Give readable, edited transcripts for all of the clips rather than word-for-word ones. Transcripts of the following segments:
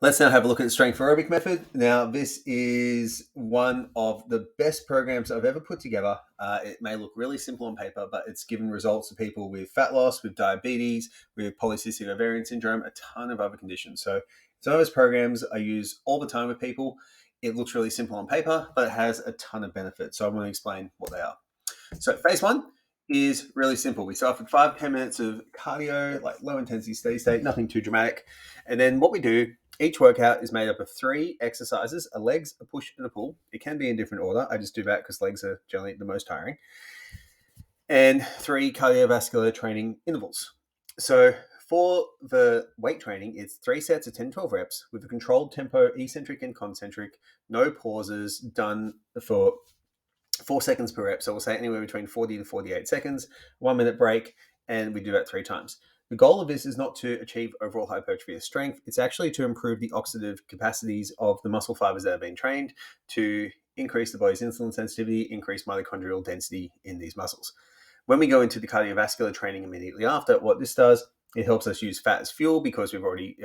Let's now have a look at the Strength Aerobic Method. Now, this is one of the best programs I've ever put together. It may look really simple on paper, but it's given results to people with fat loss, with diabetes, with polycystic ovarian syndrome, a ton of other conditions. So some of those programs I use all the time with people. It looks really simple on paper, but it has a ton of benefits. So I want to explain what they are. So phase one is really simple. We start with 5-10 minutes of cardio, like low intensity steady state, nothing too dramatic. And then what we do, each workout is made up of 3 exercises: a legs, a push, and a pull. It can be in different order. I just do that because legs are generally the most tiring. And 3 cardiovascular training intervals. So for the weight training, it's 3 sets of 10-12 reps with a controlled tempo, eccentric and concentric, no pauses, done for 4 seconds per rep. So we'll say anywhere between 40 to 48 seconds, 1 minute break, and we do that 3 times. The goal of this is not to achieve overall hypertrophy or strength. It's actually to improve the oxidative capacities of the muscle fibers that have been trained to increase the body's insulin sensitivity, increase mitochondrial density in these muscles. When we go into the cardiovascular training immediately after, what this does, it helps us use fat as fuel because we've already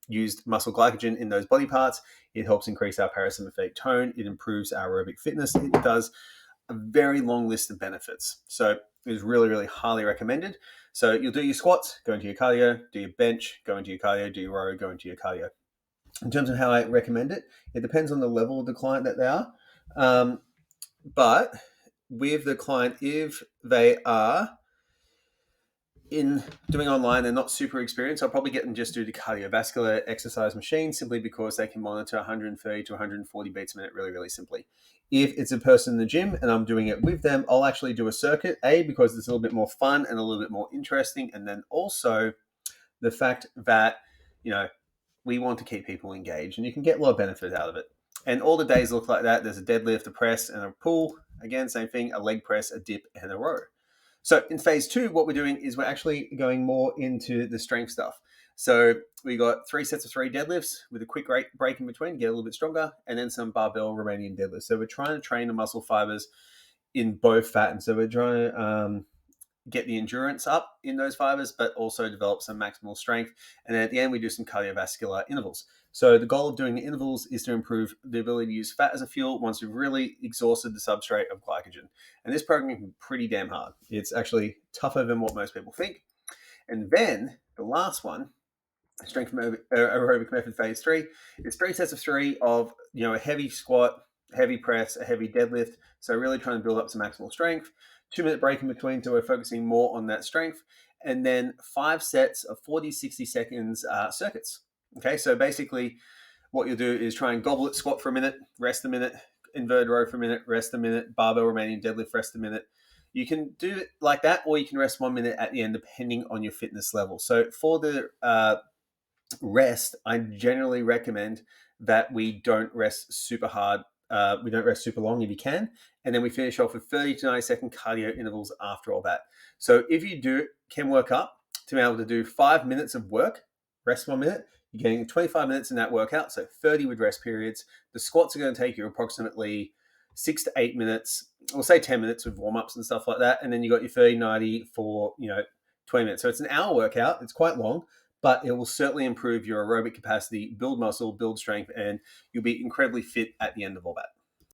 used muscle glycogen in those body parts. It helps increase our parasympathetic tone. It improves our aerobic fitness. It does a very long list of benefits. So it is really, really highly recommended. So you'll do your squats, go into your cardio, do your bench, go into your cardio, do your row, go into your cardio. In terms of how I recommend it, it depends on the level of the client that they are. But with the client, if they are in doing online, they're not super experienced, I'll probably get them just do the cardiovascular exercise machine simply because they can monitor 130 to 140 beats a minute really, really simply. If it's a person in the gym and I'm doing it with them, I'll actually do a circuit, because it's a little bit more fun and a little bit more interesting. And then also the fact that, we want to keep people engaged and you can get a lot of benefit out of it. And all the days look like that. There's a deadlift, a press, and a pull. Again, same thing, a leg press, a dip, and a row. So in phase 2, what we're doing is we're actually going more into the strength stuff. So we got 3 sets of 3 deadlifts with a quick break in between, get a little bit stronger, and then some barbell Romanian deadlifts. So we're trying to train the muscle fibers in both fat. And so we're trying to get the endurance up in those fibers, but also develop some maximal strength. And then at the end, we do some cardiovascular intervals. So the goal of doing the intervals is to improve the ability to use fat as a fuel once we've really exhausted the substrate of glycogen. And this program can be pretty damn hard. It's actually tougher than what most people think. And then the last one, Strength Aerobic Method Phase 3, is 3 sets of 3 of a heavy squat, heavy press, a heavy deadlift. So really trying to build up some maximal strength. 2-minute break in between, so we're focusing more on that strength. And then 5 sets of 40, 60 seconds circuits. Okay, so basically what you'll do is try and goblet squat for a minute, rest a minute, inverted row for a minute, rest a minute, barbell Romanian deadlift, rest a minute. You can do it like that, or you can rest 1 minute at the end, depending on your fitness level. So for the rest, I generally recommend that we don't rest super hard. We don't rest super long if you can. And then we finish off with 30 to 90 second cardio intervals after all that. So if you can work up to be able to do 5 minutes of work, rest 1 minute, you're getting 25 minutes in that workout, so 30 with rest periods. The squats are going to take you approximately 6 to 8 minutes, or say 10 minutes with warm-ups and stuff like that. And then you got your 30, 90 for, 20 minutes. So it's an hour workout. It's quite long, but it will certainly improve your aerobic capacity, build muscle, build strength, and you'll be incredibly fit at the end of all that.